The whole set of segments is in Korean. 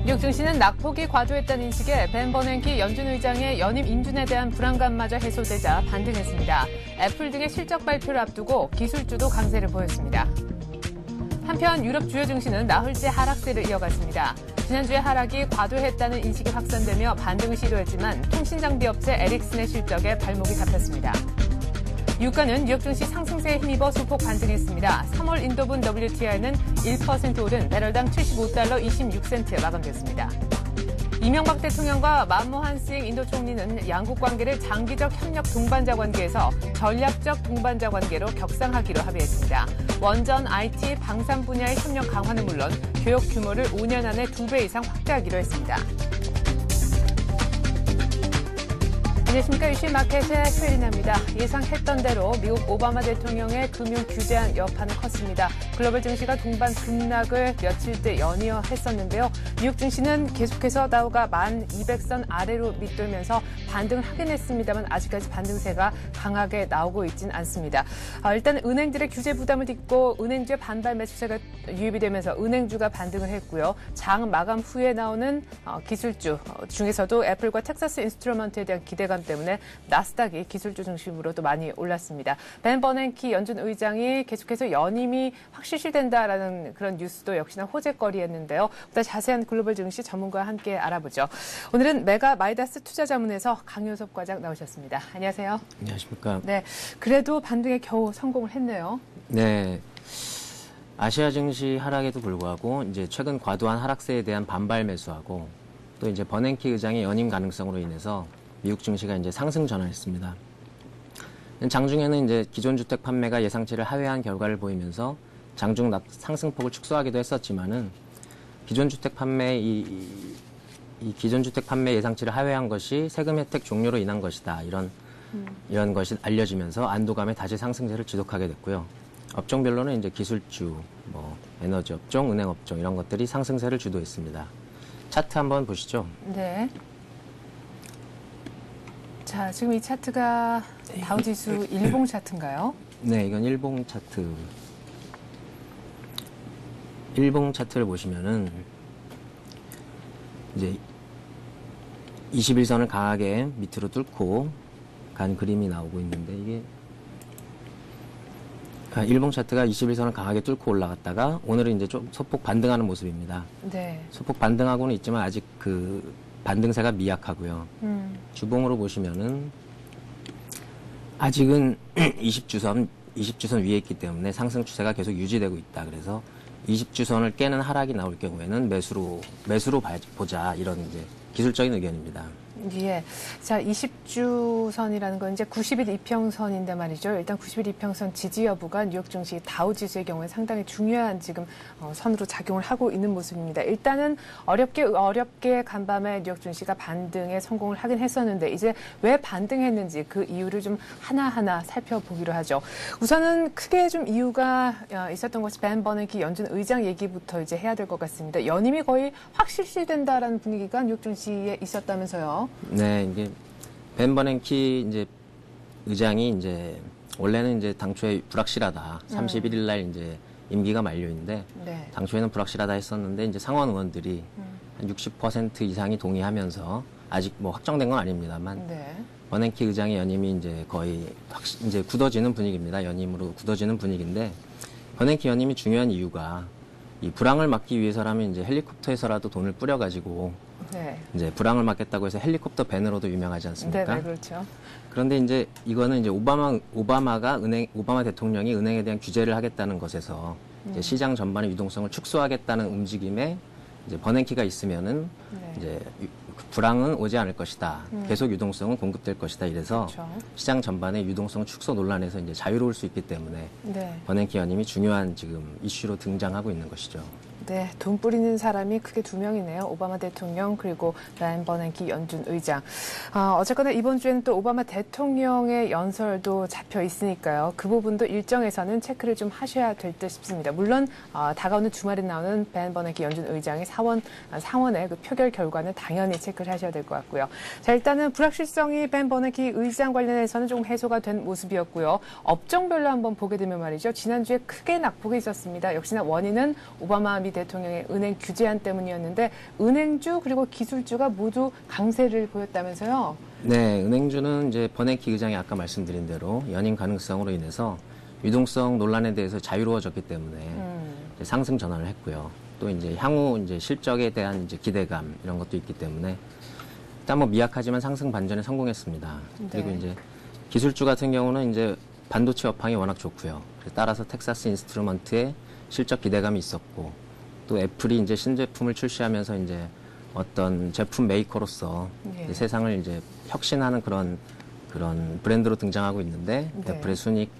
뉴욕 증시는 낙폭이 과도했다는 인식에 벤 버냉키 연준 의장의 연임 인준에 대한 불안감마저 해소되자 반등했습니다. 애플 등의 실적 발표를 앞두고 기술주도 강세를 보였습니다. 한편 유럽 주요 증시는 나흘째 하락세를 이어갔습니다. 지난주에 하락이 과도했다는 인식이 확산되며 반등을 시도했지만 통신장비 업체 에릭슨의 실적에 발목이 잡혔습니다. 유가는 뉴욕 증시 상승세에 힘입어 소폭 반등했습니다. 3월 인도분 WTI는 1% 오른 배럴당 75달러 26센트에 마감됐습니다. 이명박 대통령과 만모한 싱 인도 총리는 양국 관계를 장기적 협력 동반자 관계에서 전략적 동반자 관계로 격상하기로 합의했습니다. 원전, IT, 방산 분야의 협력 강화는 물론 교역 규모를 5년 안에 2배 이상 확대하기로 했습니다. 안녕하십니까. 이슈마켓의 최리나입니다. 예상했던 대로 미국 오바마 대통령의 금융 규제안 여파는 컸습니다. 글로벌 증시가 동반 급락을 며칠째 연이어 했었는데요. 뉴욕 증시는 계속해서 다우가 1200선 아래로 밑돌면서 반등을 하긴 했습니다만 아직까지 반등세가 강하게 나오고 있진 않습니다. 일단 은행들의 규제 부담을 딛고 은행주의 반발 매수세가 유입이 되면서 은행주가 반등을 했고요. 장 마감 후에 나오는 기술주 중에서도 애플과 텍사스 인스트루먼트에 대한 기대감 때문에 나스닥이 기술주 중심으로 또 많이 올랐습니다. 벤 버냉키 연준 의장이 계속해서 연임이 확실시된다라는 그런 뉴스도 역시나 호재거리였는데요. 보다 자세한 글로벌 증시 전문가와 함께 알아보죠. 오늘은 메가 마이다스 투자자문에서 강효섭 과장 나오셨습니다. 안녕하세요. 안녕하십니까. 네, 그래도 반등에 겨우 성공을 했네요. 네. 아시아 증시 하락에도 불구하고 이제 최근 과도한 하락세에 대한 반발 매수하고 또 이제 버냉키 의장의 연임 가능성으로 인해서 미국 증시가 이제 상승 전환했습니다. 장중에는 이제 기존 주택 판매가 예상치를 하회한 결과를 보이면서 장중 상승폭을 축소하기도 했었지만은 기존 주택 판매 이 기존 주택 판매 예상치를 하회한 것이 세금 혜택 종료로 인한 것이다. 이런 것이 알려지면서 안도감에 다시 상승세를 지속하게 됐고요. 업종별로는 이제 기술주, 에너지 업종, 은행 업종 이런 것들이 상승세를 주도했습니다. 차트 한번 보시죠. 네. 자, 지금 이 차트가 다우지수 일봉 차트인가요? 네, 이건 일봉 차트. 일봉 차트를 보시면은 이제 21선을 강하게 밑으로 뚫고 간 그림이 나오고 있는데 이게 일봉 차트가 21선을 강하게 뚫고 올라갔다가 오늘은 이제 좀 소폭 반등하는 모습입니다. 네. 소폭 반등하고는 있지만 아직 그 반등세가 미약하고요. 주봉으로 보시면은 아직은 20주선 위에 있기 때문에 상승 추세가 계속 유지되고 있다. 그래서 20주선을 깨는 하락이 나올 경우에는 매수로 보자. 이런 이제 기술적인 의견입니다. 예. 자, 20주선이라는 건 이제 90일 이평선인데 말이죠. 일단 90일 이평선 지지 여부가 뉴욕 증시 다우 지수의 경우에 상당히 중요한 지금 선으로 작용을 하고 있는 모습입니다. 일단은 어렵게 간밤에 뉴욕 증시가 반등에 성공을 하긴 했었는데 이제 왜 반등했는지 그 이유를 좀 하나하나 살펴보기로 하죠. 우선은 크게 좀 이유가 있었던 것이 벤 버냉키 연준 의장 얘기부터 이제 해야 될 것 같습니다. 연임이 거의 확실시된다라는 분위기가 뉴욕 증시에 있었다면서요. 네, 이게 벤 버냉키 이제 의장이 이제 원래는 이제 당초에 불확실하다. 31일 날 이제 임기가 만료인데 네. 당초에는 불확실하다 했었는데 이제 상원 의원들이 한 60% 이상이 동의하면서 아직 뭐 확정된 건 아닙니다만 네. 버냉키 의장의 연임이 이제 거의 이제 굳어지는 분위기입니다. 연임으로 굳어지는 분위기인데 버냉키 연임이 중요한 이유가 이 불황을 막기 위해서라면 이제 헬리콥터에서라도 돈을 뿌려가지고 네. 이제 불황을 막겠다고 해서 헬리콥터 밴으로도 유명하지 않습니까? 네, 그렇죠. 그런데 이제 이거는 이제 오바마 대통령이 은행에 대한 규제를 하겠다는 것에서 이제 시장 전반의 유동성을 축소하겠다는 움직임에 이제 버냉키가 있으면은 네. 이제 불황은 오지 않을 것이다. 계속 유동성은 공급될 것이다. 이래서 그렇죠. 시장 전반의 유동성 축소 논란에서 이제 자유로울 수 있기 때문에 네. 버냉키 연임이 중요한 지금 이슈로 등장하고 있는 것이죠. 네, 돈 뿌리는 사람이 크게 두 명이네요. 오바마 대통령 그리고 벤 버냉키 연준 의장. 어쨌거나 이번 주에는 또 오바마 대통령의 연설도 잡혀 있으니까요. 그 부분도 일정에서는 체크를 좀 하셔야 될 듯 싶습니다. 물론 다가오는 주말에 나오는 벤 버냉키 연준 의장의 상원의 그 표결 결과는 당연히 체크를 하셔야 될 것 같고요. 자, 일단은 불확실성이 벤 버냉키 의장 관련해서는 조금 해소가 된 모습이었고요. 업종별로 한번 보게 되면 말이죠. 지난주에 크게 낙폭이 있었습니다. 역시나 원인은 오바마 및 대통령의 은행 규제안 때문이었는데 은행주 그리고 기술주가 모두 강세를 보였다면서요? 네, 은행주는 이제 버냉키 의장이 아까 말씀드린 대로 연임 가능성으로 인해서 유동성 논란에 대해서 자유로워졌기 때문에 이제 상승 전환을 했고요. 또 이제 향후 이제 실적에 대한 이제 기대감 이런 것도 있기 때문에 일단 뭐 미약하지만 상승 반전에 성공했습니다. 그리고 네. 이제 기술주 같은 경우는 이제 반도체 업황이 워낙 좋고요. 따라서 텍사스 인스트루먼트의 실적 기대감이 있었고 또 애플이 이제 신제품을 출시하면서 이제 어떤 제품 메이커로서 예. 이제 세상을 이제 혁신하는 그런 브랜드로 등장하고 있는데 네. 애플의 순익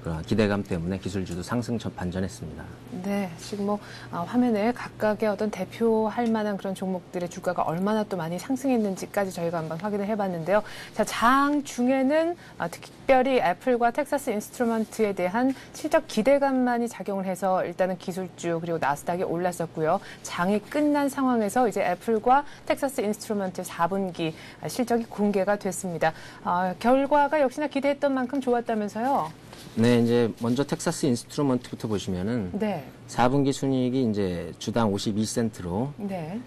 그런 기대감 때문에 기술주도 상승 반전했습니다. 네, 지금 뭐 화면에 각각의 어떤 대표할 만한 그런 종목들의 주가가 얼마나 또 많이 상승했는지까지 저희가 한번 확인을 해봤는데요. 자, 장 중에는 특별히 애플과 텍사스 인스트루먼트에 대한 실적 기대감만이 작용을 해서 일단은 기술주 그리고 나스닥이 올랐었고요. 장이 끝난 상황에서 이제 애플과 텍사스 인스트루먼트 4분기 실적이 공개가 됐습니다. 결과가 역시나 기대했던 만큼 좋았다면서요? 네, 이제 먼저 텍사스 인스트루먼트부터 보시면은 네, 4분기 순이익이 이제 주당 52센트로 네,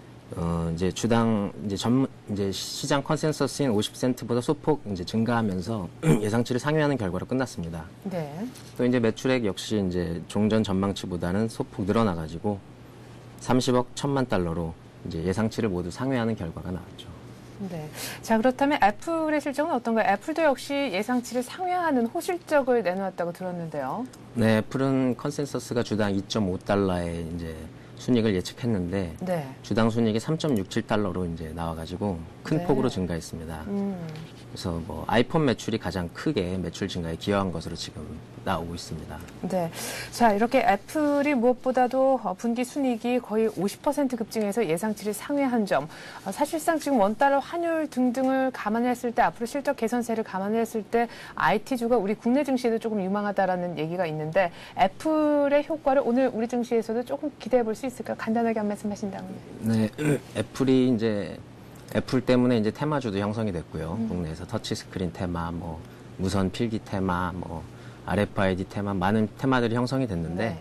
이제 주당 이제 시장 컨센서스인 50센트보다 소폭 이제 증가하면서 예상치를 상회하는 결과로 끝났습니다. 네. 또 이제 매출액 역시 이제 종전 전망치보다는 소폭 늘어나가지고 30억 1천만 달러로 이제 예상치를 모두 상회하는 결과가 나왔죠. 네. 자, 그렇다면 애플의 실적은 어떤가요? 애플도 역시 예상치를 상회하는 호실적을 내놓았다고 들었는데요. 네, 애플은 컨센서스가 주당 2.5달러의 이제 순이익을 예측했는데 네. 주당 순이익이 3.67달러로 이제 나와가지고 큰 네. 폭으로 증가했습니다. 그래서 뭐 아이폰 매출이 가장 크게 매출 증가에 기여한 것으로 지금 나오고 있습니다. 네. 자, 이렇게 애플이 무엇보다도 분기 순이익이 거의 50% 급증해서 예상치를 상회한 점. 사실상 지금 원달러 환율 등등을 감안했을 때 앞으로 실적 개선세를 감안했을 때 IT주가 우리 국내 증시에도 조금 유망하다라는 얘기가 있는데 애플의 효과를 오늘 우리 증시에서도 조금 기대해 볼 수 있을까요? 간단하게 한 말씀 하신다면. 네, 애플이 이제 애플 때문에 이제 테마주도 형성이 됐고요. 국내에서 터치 스크린 테마, 뭐 무선 필기 테마, 뭐 RFID 테마, 많은 테마들이 형성이 됐는데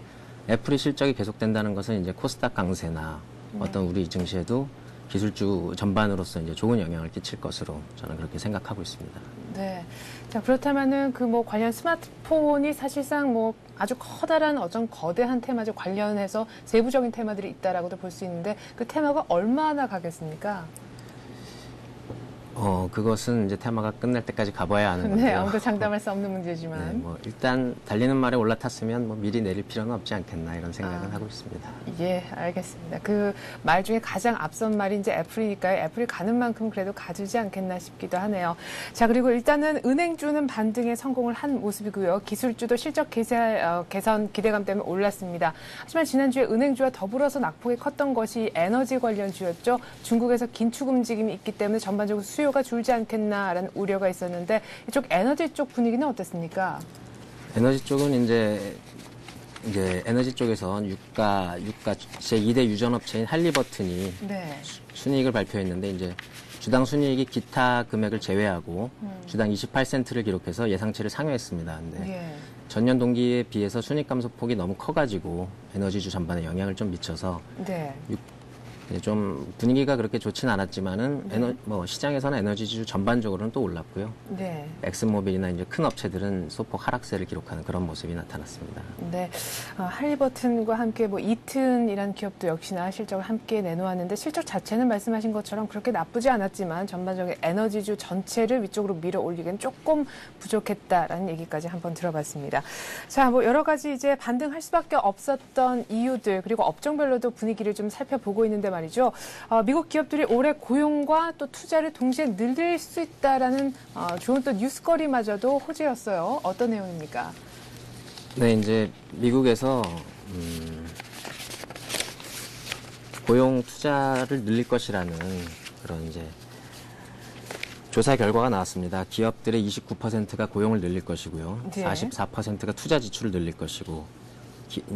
애플이 실적이 계속된다는 것은 이제 코스닥 강세나 어떤 우리 증시에도 기술주 전반으로서 이제 좋은 영향을 끼칠 것으로 저는 그렇게 생각하고 있습니다. 네. 자, 그렇다면은 그 뭐 관련 스마트폰이 사실상 뭐 아주 커다란 어떤 거대한 테마주 관련해서 세부적인 테마들이 있다라고도 볼 수 있는데 그 테마가 얼마나 가겠습니까? 그것은 이제 테마가 끝날 때까지 가봐야 하는 건데요. 네, 아무도 장담할 수 없는 문제지만. 네, 뭐 일단 달리는 말에 올라탔으면 뭐 미리 내릴 필요는 없지 않겠나 이런 생각은 하고 있습니다. 예, 알겠습니다. 그 말 중에 가장 앞선 말이 이제 애플이니까요. 애플이 가는 만큼 그래도 가주지 않겠나 싶기도 하네요. 자, 그리고 일단은 은행주는 반등에 성공을 한 모습이고요. 기술주도 실적 개선 기대감 때문에 올랐습니다. 하지만 지난주에 은행주와 더불어서 낙폭이 컸던 것이 에너지 관련주였죠. 중국에서 긴축 움직임이 있기 때문에 전반적으로 수요가 줄지 않겠나라는 우려가 있었는데 이쪽 에너지 쪽 분위기는 어땠습니까? 에너지 쪽은 이제 에너지 쪽에서 유가 제2대 유전업체인 할리버튼이 네. 순이익을 발표했는데 이제 주당 순이익이 기타 금액을 제외하고 주당 28센트를 기록해서 예상치를 상회했습니다. 근데 예. 전년 동기에 비해서 순이익 감소폭이 너무 커가지고 에너지주 전반에 영향을 좀 미쳐서 네. 좀 분위기가 그렇게 좋지는 않았지만은 시장에서는 에너지주 전반적으로는 또 올랐고요. 네. 엑슨모빌이나 이제 큰 업체들은 소폭 하락세를 기록하는 그런 모습이 나타났습니다. 네. 할리버튼과 함께 뭐 이튼이라는 기업도 역시나 실적을 함께 내놓았는데 실적 자체는 말씀하신 것처럼 그렇게 나쁘지 않았지만 전반적인 에너지주 전체를 위쪽으로 밀어 올리기엔 조금 부족했다라는 얘기까지 한번 들어봤습니다. 자, 뭐 여러 가지 이제 반등할 수밖에 없었던 이유들 그리고 업종별로도 분위기를 좀 살펴보고 있는데 말이죠. 미국 기업들이 올해 고용과 또 투자를 동시에 늘릴 수 있다라는 좋은 또 뉴스거리마저도 호재였어요. 어떤 내용입니까? 네, 이제 미국에서 고용 투자를 늘릴 것이라는 그런 이제 조사 결과가 나왔습니다. 기업들의 29%가 고용을 늘릴 것이고요. 네. 44%가 투자 지출을 늘릴 것이고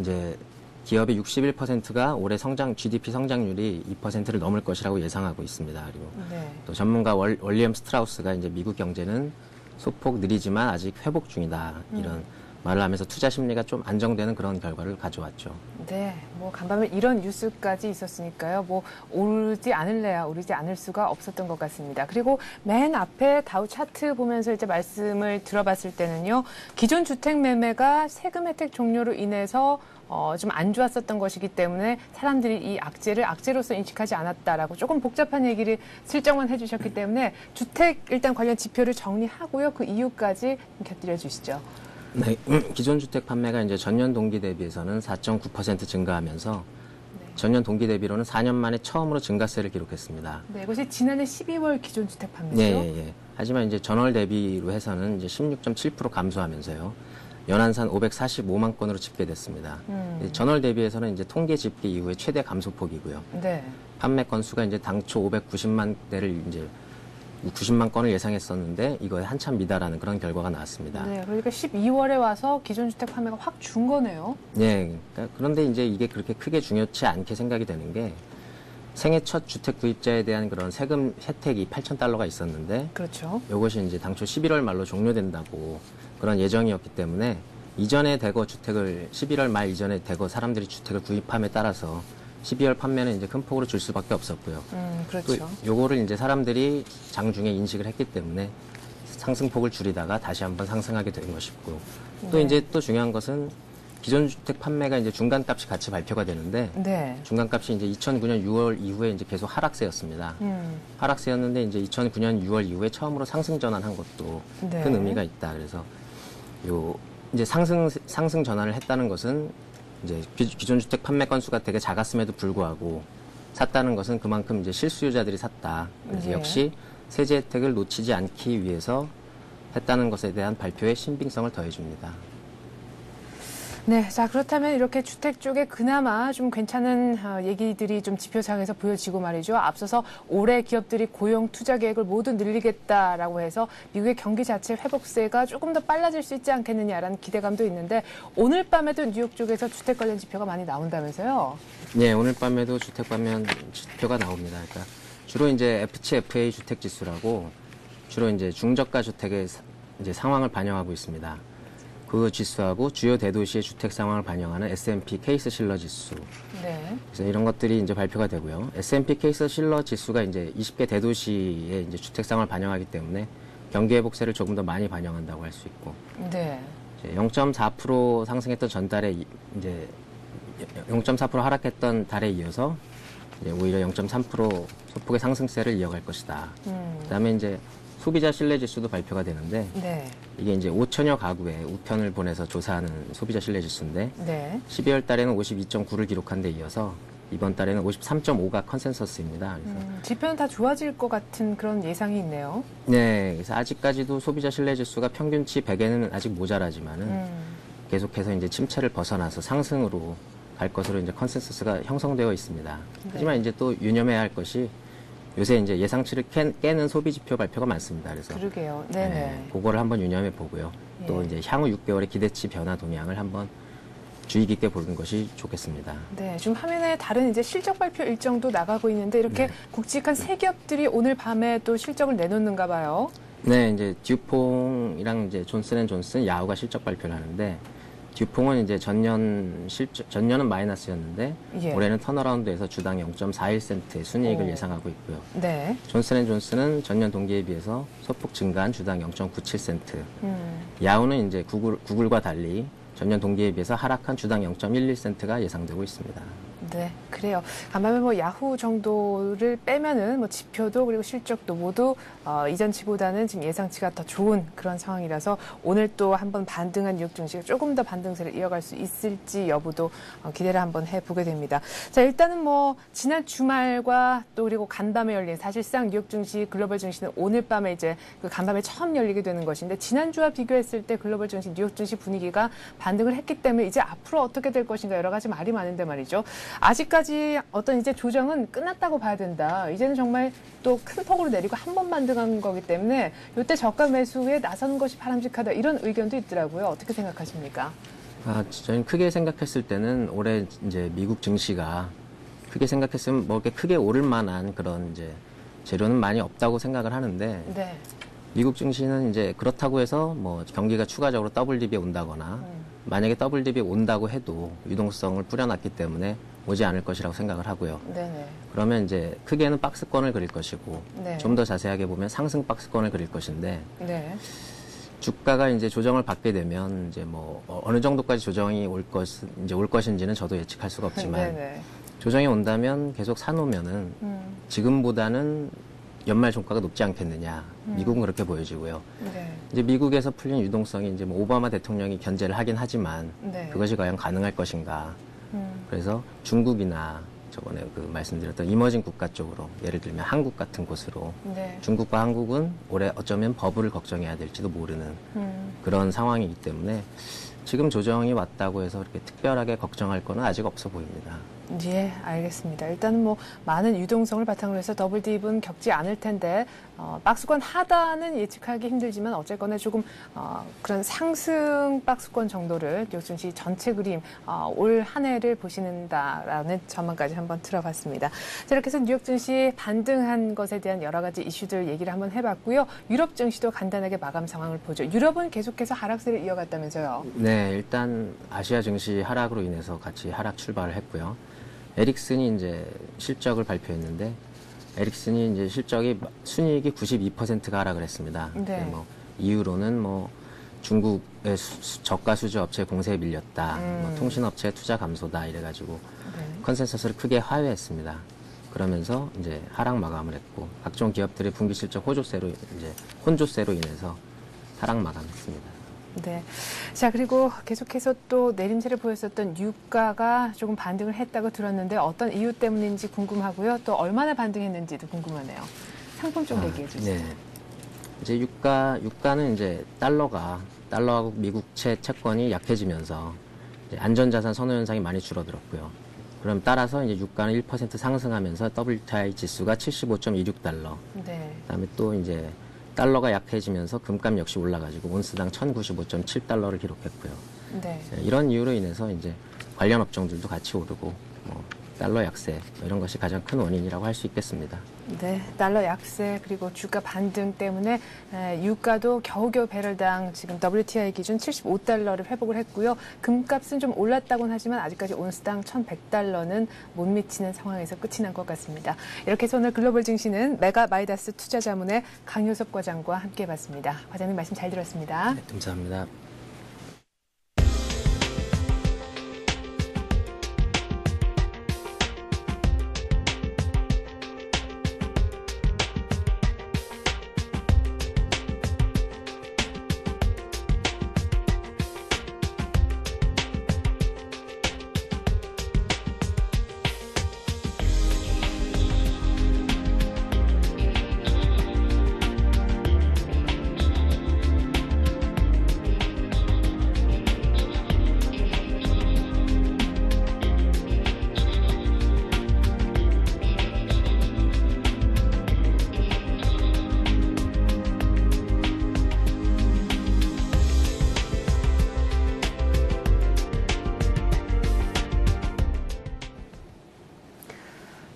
이제 기업의 61%가 올해 GDP 성장률이 2%를 넘을 것이라고 예상하고 있습니다. 그리고 네. 또 전문가 월리엄 스트라우스가 이제 미국 경제는 소폭 느리지만 아직 회복 중이다. 이런 말을 하면서 투자 심리가 좀 안정되는 그런 결과를 가져왔죠. 네, 뭐 간밤에 이런 뉴스까지 있었으니까요. 뭐 오르지 않을래야 오르지 않을 수가 없었던 것 같습니다. 그리고 맨 앞에 다우 차트 보면서 이제 말씀을 들어봤을 때는요. 기존 주택 매매가 세금 혜택 종료로 인해서 좀 안 좋았었던 것이기 때문에 사람들이 이 악재를 악재로서 인식하지 않았다라고 조금 복잡한 얘기를 슬쩍만 해주셨기 때문에 주택 일단 관련 지표를 정리하고요. 그 이유까지 곁들여 주시죠. 네, 기존 주택 판매가 이제 전년 동기 대비해서는 4.9% 증가하면서 전년 동기 대비로는 4년 만에 처음으로 증가세를 기록했습니다. 네, 이것이 지난해 12월 기존 주택 판매죠. 예. 하지만 이제 전월 대비로 해서는 이제 16.7% 감소하면서요. 연한산 545만 건으로 집계됐습니다. 전월 대비해서는 이제 통계 집계 이후에 최대 감소폭이고요. 네. 판매 건수가 이제 당초 590만 대를 이제 90만 건을 예상했었는데 이거에 한참 미달하는 그런 결과가 나왔습니다. 네, 그러니까 12월에 와서 기존 주택 판매가 확 준 거네요. 네, 그런데 이제 이게 그렇게 크게 중요치 않게 생각이 되는 게 생애 첫 주택 구입자에 대한 그런 세금 혜택이 8,000달러가 있었는데 그렇죠. 이것이 이제 당초 11월 말로 종료된다고 그런 예정이었기 때문에 이전에 대거 주택을 11월 말 이전에 대거 사람들이 주택을 구입함에 따라서 12월 판매는 이제 큰 폭으로 줄 수밖에 없었고요. 그렇죠. 또 요거를 이제 사람들이 장중에 인식을 했기 때문에 상승폭을 줄이다가 다시 한번 상승하게 된 것이고 또 네. 이제 또 중요한 것은 기존 주택 판매가 이제 중간값이 같이 발표가 되는데 네. 중간값이 이제 2009년 6월 이후에 이제 계속 하락세였습니다. 하락세였는데 이제 2009년 6월 이후에 처음으로 상승 전환한 것도 네. 큰 의미가 있다. 그래서 요 이제 상승 전환을 했다는 것은 이제 기존 주택 판매 건수가 되게 작았음에도 불구하고 샀다는 것은 그만큼 이제 실수요자들이 샀다. 그래서 네. 역시 세제 혜택을 놓치지 않기 위해서 했다는 것에 대한 발표의 신빙성을 더해줍니다. 네, 자 그렇다면 이렇게 주택 쪽에 그나마 좀 괜찮은 얘기들이 좀 지표상에서 보여지고 말이죠. 앞서서 올해 기업들이 고용 투자 계획을 모두 늘리겠다라고 해서 미국의 경기 자체 회복세가 조금 더 빨라질 수 있지 않겠느냐라는 기대감도 있는데 오늘 밤에도 뉴욕 쪽에서 주택 관련 지표가 많이 나온다면서요? 네, 오늘 밤에도 주택 관련 지표가 나옵니다. 그러니까 주로 이제 FHFA 주택 지수라고 주로 이제 중저가 주택의 이제 상황을 반영하고 있습니다. 그 지수하고 주요 대도시의 주택 상황을 반영하는 S&P 케이스 실러 지수. 네. 그래서 이런 것들이 이제 발표가 되고요. S&P 케이스 실러 지수가 이제 20개 대도시의 이제 주택 상황을 반영하기 때문에 경기 회복세를 조금 더 많이 반영한다고 할 수 있고. 네. 0.4% 상승했던 전달에 이제 0.4% 하락했던 달에 이어서 이제 오히려 0.3% 소폭의 상승세를 이어갈 것이다. 그다음에 이제 소비자 신뢰 지수도 발표가 되는데 네. 이게 이제 5천여 가구에 우편을 보내서 조사하는 소비자 신뢰 지수인데 네. 12월 달에는 52.9를 기록한 데 이어서 이번 달에는 53.5가 컨센서스입니다. 그래서 지표는 다 좋아질 것 같은 그런 예상이 있네요. 네, 그래서 아직까지도 소비자 신뢰 지수가 평균치 100에는 아직 모자라지만은 계속해서 이제 침체를 벗어나서 상승으로 갈 것으로 이제 컨센서스가 형성되어 있습니다. 하지만 이제 또 유념해야 할 것이 요새 이제 예상치를 깨는 소비 지표 발표가 많습니다. 그래서 그러게요. 네네. 네, 그거를 한번 유념해 보고요. 또 예. 이제 향후 6개월의 기대치 변화 동향을 한번 주의 깊게 보는 것이 좋겠습니다. 네, 지금 화면에 다른 이제 실적 발표 일정도 나가고 있는데 이렇게 굵직한 세 기업들이 오늘 밤에 또 실적을 내놓는가 봐요. 네, 이제 듀퐁이랑 이제 존슨앤존슨, 야후가 실적 발표를 하는데 듀퐁은 이제 전년은 마이너스였는데 예. 올해는 턴어라운드에서 주당 0.41센트의 순이익을 예상하고 있고요. 네. 존슨앤존슨은 전년 동기에 비해서 소폭 증가한 주당 0.97센트. 야후는 이제 구글과 달리 전년 동기에 비해서 하락한 주당 0.11센트가 예상되고 있습니다. 네, 그래요. 간밤에 뭐 야후 정도를 빼면은 뭐 지표도 그리고 실적도 모두 이전치보다는 지금 예상치가 더 좋은 그런 상황이라서 오늘 또 한번 반등한 뉴욕 증시가 조금 더 반등세를 이어갈 수 있을지 여부도 기대를 한번 해보게 됩니다. 자, 일단은 뭐 지난 주말과 또 그리고 간밤에 열린 사실상 뉴욕 증시, 글로벌 증시는 오늘 밤에 이제 그 간밤에 처음 열리게 되는 것인데 지난주와 비교했을 때 글로벌 증시, 뉴욕 증시 분위기가 반등을 했기 때문에 이제 앞으로 어떻게 될 것인가 여러 가지 말이 많은데 말이죠. 아직까지 어떤 이제 조정은 끝났다고 봐야 된다. 이제는 정말 또 큰 폭으로 내리고 한 번 반등한 거기 때문에 이때 저가 매수에 나서는 것이 바람직하다. 이런 의견도 있더라고요. 어떻게 생각하십니까? 저는 크게 생각했을 때는 올해 이제 미국 증시가 크게 생각했으면 뭐 이렇게 크게 오를 만한 그런 이제 재료는 많이 없다고 생각을 하는데 네. 미국 증시는 이제 그렇다고 해서 뭐 경기가 추가적으로 더블 딥이 온다거나 만약에 더블 딥이 온다고 해도 유동성을 뿌려놨기 때문에 오지 않을 것이라고 생각을 하고요. 네네. 그러면 이제 크게는 박스권을 그릴 것이고 네. 좀 더 자세하게 보면 상승 박스권을 그릴 것인데 네. 주가가 이제 조정을 받게 되면 이제 뭐 어느 정도까지 조정이 올 것인지는 저도 예측할 수가 없지만 네네. 조정이 온다면 계속 사놓으면은 지금보다는 연말 종가가 높지 않겠느냐. 미국은 그렇게 보여지고요. 네. 이제 미국에서 풀린 유동성이 이제 뭐 오바마 대통령이 견제를 하긴 하지만 네. 그것이 과연 가능할 것인가. 그래서 중국이나 저번에 그 말씀드렸던 이머징 국가 쪽으로 예를 들면 한국 같은 곳으로 네. 중국과 한국은 올해 어쩌면 버블을 걱정해야 될지도 모르는 그런 상황이기 때문에 지금 조정이 왔다고 해서 그렇게 특별하게 걱정할 거는 아직 없어 보입니다. 예, 알겠습니다. 일단은 뭐 많은 유동성을 바탕으로 해서 더블 딥은 겪지 않을 텐데 박스권 하단은 예측하기 힘들지만 어쨌거나 조금 그런 상승 박스권 정도를 뉴욕 증시 전체 그림 올 한 해를 보시는다라는 전망까지 한번 들어봤습니다. 자, 이렇게 해서 뉴욕 증시 반등한 것에 대한 여러 가지 이슈들 얘기를 한번 해봤고요. 유럽 증시도 간단하게 마감 상황을 보죠. 유럽은 계속해서 하락세를 이어갔다면서요. 네, 일단 아시아 증시 하락으로 인해서 같이 하락 출발을 했고요. 에릭슨이 이제 실적을 발표했는데 에릭슨이 이제 실적이 순이익이 92%가 하락을 했습니다. 네. 뭐 이유로는 뭐 중국의 저가 수주 업체 공세에 밀렸다, 뭐 통신업체 투자 감소다 이래가지고 네. 컨센서스를 크게 하회했습니다. 그러면서 이제 하락 마감을 했고 각종 기업들의 분기 실적 혼조세로 인해서 하락 마감했습니다. 네. 자, 그리고 계속해서 또 내림세를 보였었던 유가가 조금 반등을 했다고 들었는데 어떤 이유 때문인지 궁금하고요. 또 얼마나 반등했는지도 궁금하네요. 상품 좀 얘기해 주세요. 네. 이제 유가는 이제 달러하고 미국채 채권이 약해지면서 이제 안전자산 선호 현상이 많이 줄어들었고요. 그럼 따라서 이제 유가는 1% 상승하면서 WTI 지수가 75.26달러. 네. 그다음에 또 이제 달러가 약해지면서 금값 역시 올라가지고 온스당 1,095.7달러를 기록했고요. 네. 이런 이유로 인해서 이제 관련 업종들도 같이 오르고 뭐 달러 약세 이런 것이 가장 큰 원인이라고 할 수 있겠습니다. 네, 달러 약세 그리고 주가 반등 때문에 유가도 겨우겨우 배럴당 지금 WTI 기준 75달러를 회복을 했고요. 금값은 좀 올랐다고는 하지만 아직까지 온스당 1,100달러는 못 미치는 상황에서 끝이 난 것 같습니다. 이렇게 해서 오늘 글로벌 증시는 메가마이다스 투자자문의 강효섭 과장과 함께 봤습니다. 과장님 말씀 잘 들었습니다. 네, 감사합니다.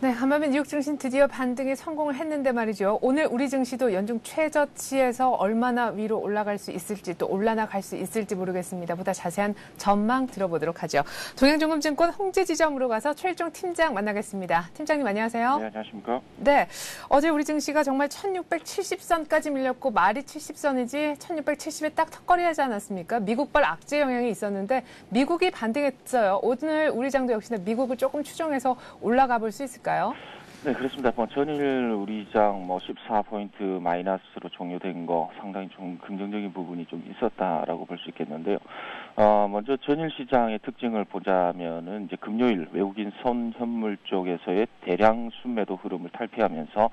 네, 한마디 뉴욕 증시 드디어 반등에 성공을 했는데 말이죠. 오늘 우리 증시도 연중 최저치에서 얼마나 위로 올라갈 수 있을지 또 올라나갈 수 있을지 모르겠습니다. 보다 자세한 전망 들어보도록 하죠. 동양증권증권 홍제지점으로 가서 최일종 팀장 만나겠습니다. 팀장님 안녕하세요. 네, 안녕하십니까. 네, 어제 우리 증시가 정말 1670선까지 밀렸고 말이 70선이지 1670에 딱 턱걸이하지 않았습니까? 미국발 악재 영향이 있었는데 미국이 반등했어요. 오늘 우리 장도 역시나 미국을 조금 추종해서 올라가 볼 수 있을까요? 네, 그렇습니다. 전일 우리 장 14포인트 마이너스로 종료된 거 상당히 좀 긍정적인 부분이 좀 있었다라고 볼 수 있겠는데요. 먼저 전일 시장의 특징을 보자면은 이제 금요일 외국인 선현물 쪽에서의 대량 순매도 흐름을 탈피하면서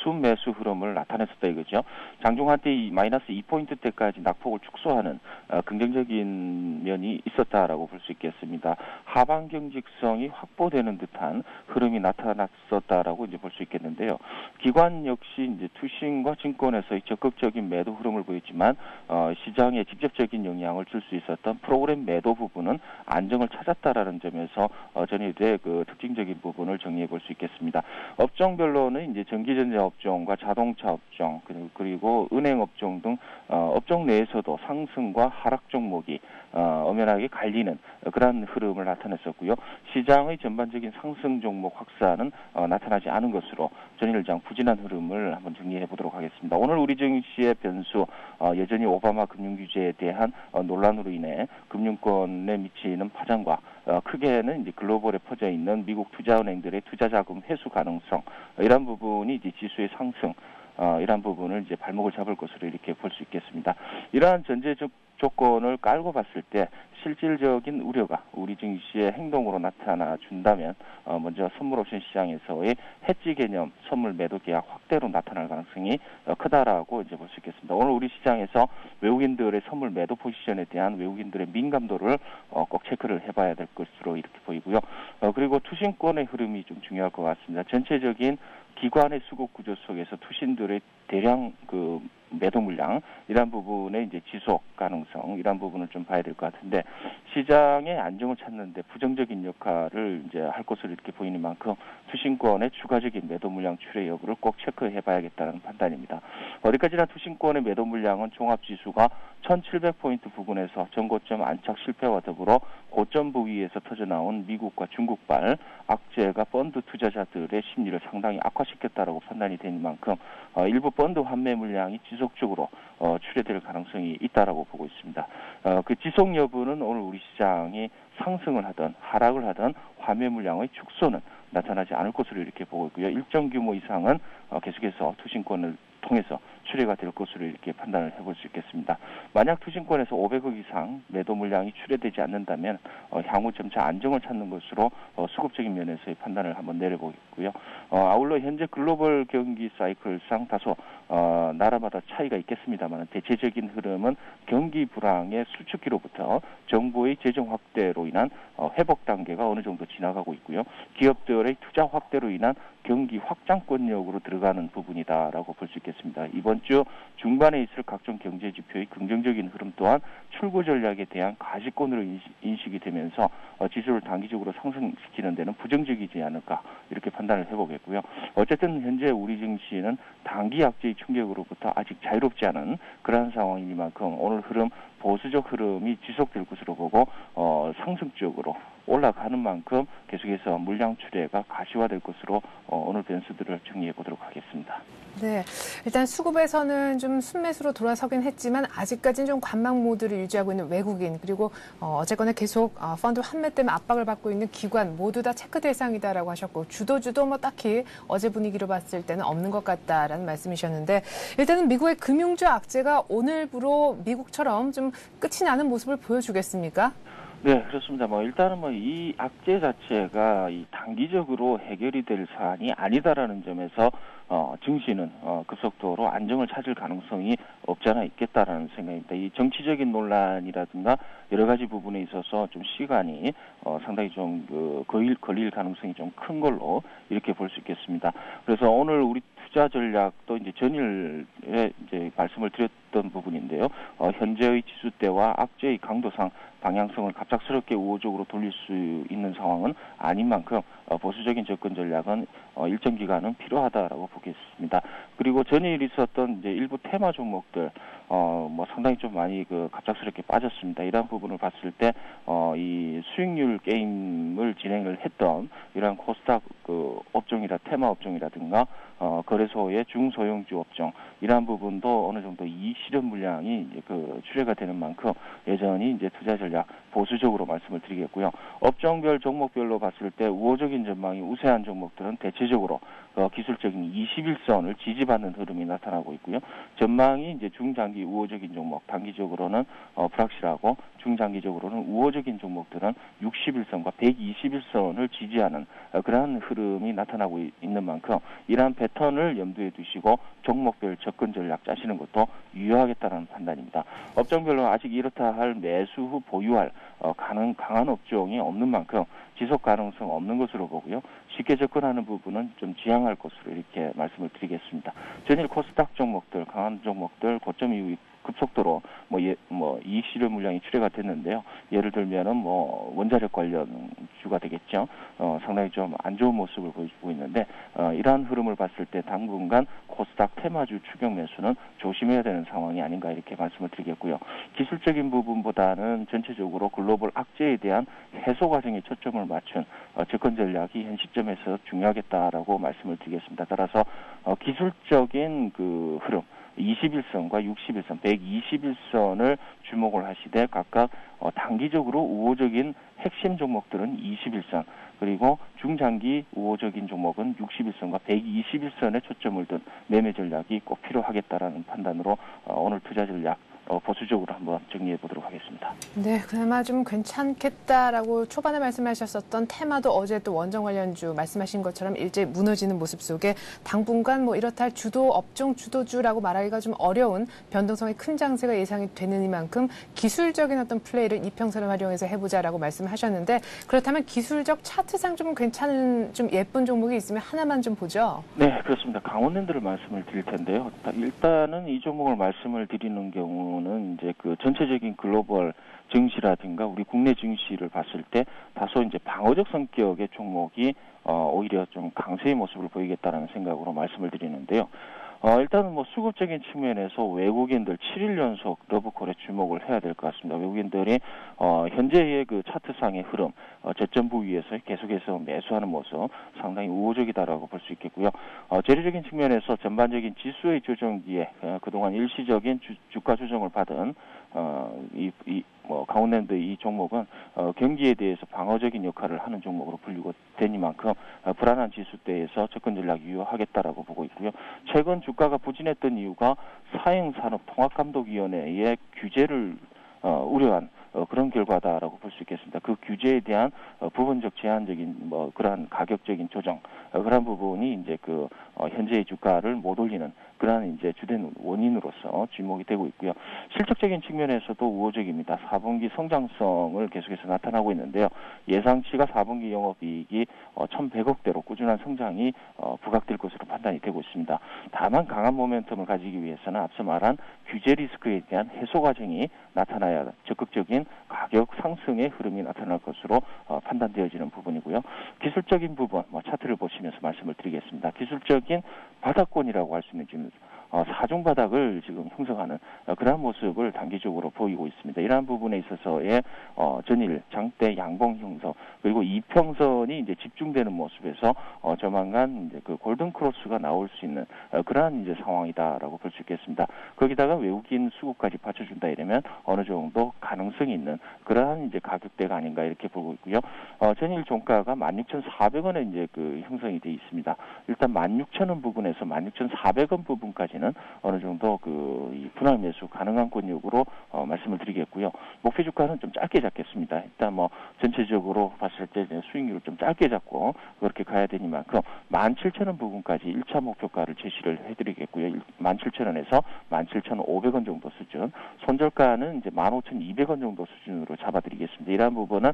순매수 흐름을 나타냈었다 이거죠. 장중 한때 이 마이너스 2포인트대까지 낙폭을 축소하는 긍정적인 면이 있었다라고 볼 수 있겠습니다. 하방 경직성이 확보되는 듯한 흐름이 나타났었다라고 이제 볼 수 있겠는데요. 기관 역시 이제 투신과 증권에서의 적극적인 매도 흐름을 보였지만 시장에 직접적인 영향을 줄 수 있었던 프로그램 매도 부분은 안정을 찾았다라는 점에서 전일의 그 특징적인 부분을 정리해 볼 수 있겠습니다. 업종별로는 이제 전기전자 업종과 자동차 업종 그리고 은행 업종 등 업종 내에서도 상승과 하락 종목이 엄연하게 갈리는 그러한 흐름을 나타냈었고요. 시장의 전반적인 상승 종목 확산은 나타나지 않은 것으로 전일장 부진한 흐름을 한번 정리해 보도록 하겠습니다. 오늘 우리 증시의 변수 여전히 오바마 금융 규제에 대한 논란으로 인해 금융권에 미치는 파장과 크게는 이제 글로벌에 퍼져 있는 미국 투자은행들의 투자자금 회수 가능성 이런 부분이 이제 지수의 상승 이러한 부분을 이제 발목을 잡을 것으로 이렇게 볼 수 있겠습니다. 이러한 전제적 조건을 깔고 봤을 때 실질적인 우려가 우리 증시의 행동으로 나타나 준다면 먼저 선물옵션 시장에서의 해지 개념 선물 매도 계약 확대로 나타날 가능성이 크다라고 이제 볼 수 있겠습니다. 오늘 우리 시장에서 외국인들의 선물 매도 포지션에 대한 외국인들의 민감도를 꼭 체크를 해봐야 될 것으로 이렇게 보이고요. 그리고 투신권의 흐름이 좀 중요할 것 같습니다. 전체적인 기관의 수급 구조 속에서 투신들의 대량 매도 물량 이런 부분의 이제 지속 가능성 이런 부분을 좀 봐야 될 것 같은데 시장의 안정을 찾는데 부정적인 역할을 이제 할 것으로 이렇게 보이는 만큼 투신권의 추가적인 매도 물량 출회 여부를 꼭 체크해봐야겠다는 판단입니다. 어디까지나 투신권의 매도 물량은 종합 지수가 1,700포인트 부근에서 전고점 안착 실패와 더불어 고점 부위에서 터져나온 미국과 중국발 악재가 펀드 투자자들의 심리를 상당히 악화시켰다라고 판단이 되는 만큼 일부 펀드 환매 물량이 지속적으로 출회될 가능성이 있다라고 보고 있습니다. 그 지속 여부는 오늘 우리 시장이 상승을 하든 하락을 하든 환매 물량의 축소는 나타나지 않을 것으로 이렇게 보고 있고요. 일정 규모 이상은 계속해서 투신권을 통해서 출회가 될 것으로 이렇게 판단을 해볼 수 있겠습니다. 만약 투신권에서 500억 이상 매도 물량이 출회되지 않는다면 향후 점차 안정을 찾는 것으로 수급적인 면에서의 판단을 한번 내려보겠고요. 아울러 현재 글로벌 경기 사이클상 다소 나라마다 차이가 있겠습니다만 대체적인 흐름은 경기 불황의 수축기로부터 정부의 재정 확대로 인한 회복 단계가 어느 정도 지나가고 있고요. 기업들의 투자 확대로 인한 경기 확장권력으로 들어가는 부분이다라고 볼 수 있겠습니다. 이번 주 중반에 있을 각종 경제 지표의 긍정적인 흐름 또한 출구 전략에 대한 가시권으로 인식이 되면서 지수를 단기적으로 상승시키는 데는 부정적이지 않을까 이렇게 판단을 해보겠고요. 어쨌든 현재 우리 증시는 단기 악재의 충격으로부터 아직 자유롭지 않은 그러한 상황이니만큼 오늘 흐름 보수적 흐름이 지속될 것으로 보고 상승 쪽으로 올라가는 만큼 계속해서 물량 출회가 가시화될 것으로 오늘 변수들을 정리해 보도록 하겠습니다. 네, 일단 수급에서는 좀 순매수로 돌아서긴 했지만 아직까지는 좀 관망 모드를 유지하고 있는 외국인 그리고 어쨌거나 계속 펀드 환매 때문에 압박을 받고 있는 기관 모두 다 체크 대상이다라고 하셨고 주도 뭐 딱히 어제 분위기로 봤을 때는 없는 것 같다라는 말씀이셨는데 일단은 미국의 금융주 악재가 오늘부로 미국처럼 좀 끝이 나는 모습을 보여주겠습니까? 네, 그렇습니다. 일단은 이 악재 자체가 이 단기적으로 해결이 될 사안이 아니다라는 점에서 증시는 급속도로 안정을 찾을 가능성이 없지 않아 있겠다라는 생각입니다. 이 정치적인 논란이라든가 여러 가지 부분에 있어서 좀 시간이 상당히 좀 걸릴 가능성이 좀 큰 걸로 이렇게 볼 수 있겠습니다. 그래서 오늘 우리 투자 전략도 이제 전일에 이제 말씀을 드렸던 부분인데요. 현재의 지수대와 악재의 강도상 방향성을 갑작스럽게 우호적으로 돌릴 수 있는 상황은 아닌 만큼 보수적인 접근 전략은 일정 기간은 필요하다라고 보겠습니다. 그리고 전일 있었던 이제 일부 테마 종목들 상당히 좀 많이 갑작스럽게 빠졌습니다. 이러한 부분을 봤을 때 이 수익률 게임을 진행을 했던 이러한 코스닥 업종이라 테마 업종이라든가 거래소의 중소형주 업종 이러한 부분도 어느 정도 이 실현 물량이 이제 출회가 되는 만큼 여전히 이제 투자 전략 보수적으로 말씀을 드리겠고요. 업종별 종목별로 봤을 때 우호적인 전망이 우세한 종목들은 대체적으로 기술적인 21선을 지지받는 흐름이 나타나고 있고요. 전망이 이제 중장기 우호적인 종목, 단기적으로는 불확실하고 중장기적으로는 우호적인 종목들은 61선과 121선을 지지하는 그러한 흐름이 나타나고 있는 만큼 이러한 패턴을 염두에 두시고 종목별 접근 전략 짜시는 것도 유효하겠다는 판단입니다. 업종별로 아직 이렇다 할 매수 후 보유할 강한 업종이 없는 만큼 지속 가능성 없는 것으로 보고요. 쉽게 접근하는 부분은 좀 지양할 것으로 이렇게 말씀을 드리겠습니다. 전일 코스닥 종목들, 강한 종목들 고점 이후 급속도로 이익 실현 물량이 출회가 됐는데요. 예를 들면은 원자력 관련주가 되겠죠. 상당히 좀 안 좋은 모습을 보이고 있는데 이러한 흐름을 봤을 때 당분간 코스닥 테마주 추격 매수는 조심해야 되는 상황이 아닌가 이렇게 말씀을 드리겠고요. 기술적인 부분보다는 전체적으로 글로벌 악재에 대한 해소 과정에 초점을 맞춘 접근 전략이 현 시점에서 중요하겠다라고 말씀을 드리겠습니다. 따라서 기술적인 그 흐름 21선과 61선, 121선을 주목을 하시되 각각 단기적으로 우호적인 핵심 종목들은 21선, 그리고 중장기 우호적인 종목은 61선과 121선에 초점을 둔 매매 전략이 꼭 필요하겠다라는 판단으로 오늘 투자 전략 보수적으로 한번 정리해 보도록 하겠습니다. 네, 그나마 좀 괜찮겠다라고 초반에 말씀하셨었던 테마도 어제 또 원전 관련주 말씀하신 것처럼 일제히 무너지는 모습 속에 당분간 이렇다 할 주도 업종 주도주라고 말하기가 좀 어려운 변동성의 큰 장세가 예상이 되는 이만큼 기술적인 어떤 플레이를 이평선을 활용해서 해보자라고 말씀하셨는데 그렇다면 기술적 차트상 좀 괜찮은 좀 예쁜 종목이 있으면 하나만 좀 보죠. 네, 그렇습니다. 강원랜드를 말씀을 드릴 텐데요. 일단은 이 종목을 말씀을 드리는 경우는 이제 그 전체적인 글로벌 증시라든가 우리 국내 증시를 봤을 때 다소 이제 방어적 성격의 종목이 오히려 좀 강세의 모습을 보이겠다는 생각으로 말씀을 드리는데요. 일단은 수급적인 측면에서 외국인들 7일 연속 러브콜에 주목을 해야 될 것 같습니다. 외국인들이 현재의 그 차트상의 흐름, 저점 부위에서 계속해서 매수하는 모습 상당히 우호적이다라고 볼 수 있겠고요. 재료적인 측면에서 전반적인 지수의 조정기에 그동안 일시적인 주가 조정을 받은 강원랜드 이 종목은 경기에 대해서 방어적인 역할을 하는 종목으로 분류가 되니만큼 불안한 지수대에서 접근 전략이 유효하겠다라고 보고 있고요. 최근 주가가 부진했던 이유가 사행산업통합감독위원회의 규제를 우려한 그런 결과다라고 볼 수 있겠습니다. 그 규제에 대한 부분적 제한적인 그러한 가격적인 조정 그런 부분이 이제 현재의 주가를 못 올리는 그러한 이제 주된 원인으로서 주목이 되고 있고요. 실적적인 측면에서도 우호적입니다. 4분기 성장성을 계속해서 나타나고 있는데요. 예상치가 4분기 영업이익이 1,100억대로 꾸준한 성장이 부각될 것으로 판단이 되고 있습니다. 다만 강한 모멘텀을 가지기 위해서는 앞서 말한 규제 리스크에 대한 해소 과정이 나타나야 적극적인 가격 상승의 흐름이 나타날 것으로 판단되어지는 부분이고요. 기술적인 부분, 차트를 보시면서 말씀을 드리겠습니다. 기술적인 바닥권이라고 할 수 있는 지금 사중 바닥을 지금 형성하는 그러한 모습을 단기적으로 보이고 있습니다. 이러한 부분에 있어서의 전일 장대 양봉 형성 그리고 이평선이 이제 집중되는 모습에서 조만간 이제 그 골든 크로스가 나올 수 있는 그러한 이제 상황이다라고 볼 수 있겠습니다. 거기다가 외국인 수급까지 받쳐준다 이러면 어느 정도 가능성이 있는 그러한 이제 가격대가 아닌가 이렇게 보고 있고요. 전일 종가가 16,400원에 이제 형성이 돼 있습니다. 일단 16,000원 부분에서 16,400원 부분까지는 어느 정도 이 분할 매수 가능한 권역으로 말씀을 드리겠고요. 목표 주가는 좀 짧게 잡겠습니다. 일단 전체적으로 봤을 때 수익률을 좀 짧게 잡고 그렇게 가야 되니만큼 17,000원 부분까지 1차 목표가를 제시를 해드리겠고요. 17,000원에서 17,500원 정도 수준, 손절가는 이제 15,200원 정도 수준으로 잡아드리겠습니다. 이러한 부분은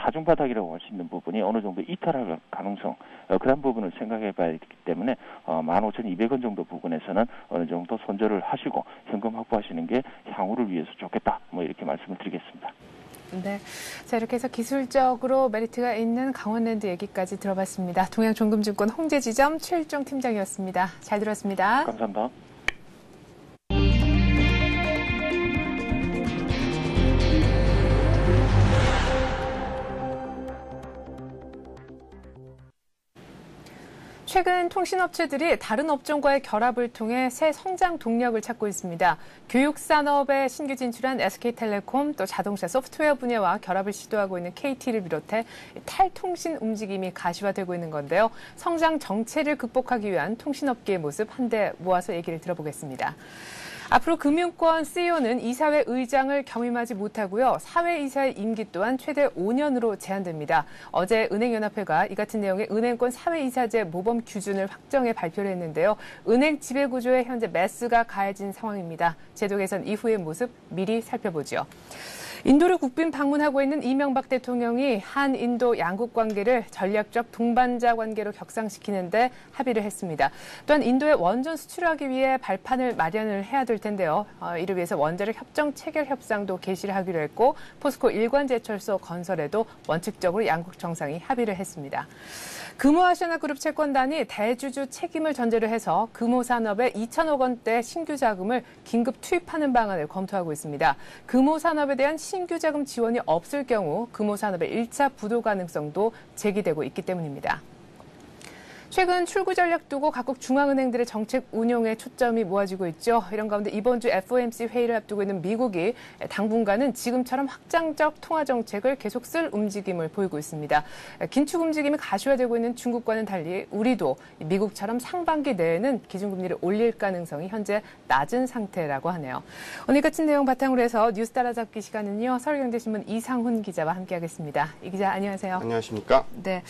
사중 바닥이라고 할 수 있는 부분이 어느 정도 이탈할 가능성 그런 부분을 생각해봐야 되기 때문에 15,200원 정도 부분에서는 어느 정도 손절을 하시고 현금 확보하시는 게 향후를 위해서 좋겠다. 이렇게 말씀을 드리겠습니다. 네, 자 이렇게 해서 기술적으로 메리트가 있는 강원랜드 얘기까지 들어봤습니다. 동양종금증권 홍제지점 최일종 팀장이었습니다. 잘 들었습니다. 감사합니다. 최근 통신업체들이 다른 업종과의 결합을 통해 새 성장 동력을 찾고 있습니다. 교육산업에 신규 진출한 SK텔레콤, 또 자동차 소프트웨어 분야와 결합을 시도하고 있는 KT를 비롯해 탈통신 움직임이 가시화되고 있는 건데요. 성장 정체를 극복하기 위한 통신업계의 모습 한데 모아서 얘기를 들어보겠습니다. 앞으로 금융권 CEO는 이사회 의장을 겸임하지 못하고요. 사회이사의 임기 또한 최대 5년으로 제한됩니다. 어제 은행연합회가 이 같은 내용의 은행권 사회이사제 모범 규준을 확정해 발표를 했는데요. 은행 지배구조에 현재 매스가 가해진 상황입니다. 제도 개선 이후의 모습 미리 살펴보죠. 인도를 국빈 방문하고 있는 이명박 대통령이 한인도 양국 관계를 전략적 동반자 관계로 격상시키는데 합의를 했습니다. 또한 인도에 원전 수출하기 위해 발판을 마련을 해야 될 텐데요. 이를 위해서 원자력 협정 체결 협상도 개시를 하기로 했고 포스코 일관제철소 건설에도 원칙적으로 양국 정상이 합의를 했습니다. 금호아시아나그룹 채권단이 대주주 책임을 전제로 해서 금호산업에 2천억 원대 신규 자금을 긴급 투입하는 방안을 검토하고 있습니다. 금호산업에 대한 신규 자금 지원이 없을 경우 금호산업의 1차 부도 가능성도 제기되고 있기 때문입니다. 최근 출구 전략 두고 각국 중앙은행들의 정책 운용에 초점이 모아지고 있죠. 이런 가운데 이번 주 FOMC 회의를 앞두고 있는 미국이 당분간은 지금처럼 확장적 통화 정책을 계속 쓸 움직임을 보이고 있습니다. 긴축 움직임이 가시화되고 있는 중국과는 달리 우리도 미국처럼 상반기 내에는 기준금리를 올릴 가능성이 현재 낮은 상태라고 하네요. 오늘 같은 내용 바탕으로 해서 뉴스 따라잡기 시간은요. 서울경제신문 이상훈 기자와 함께하겠습니다. 이 기자 안녕하세요. 안녕하십니까? 네.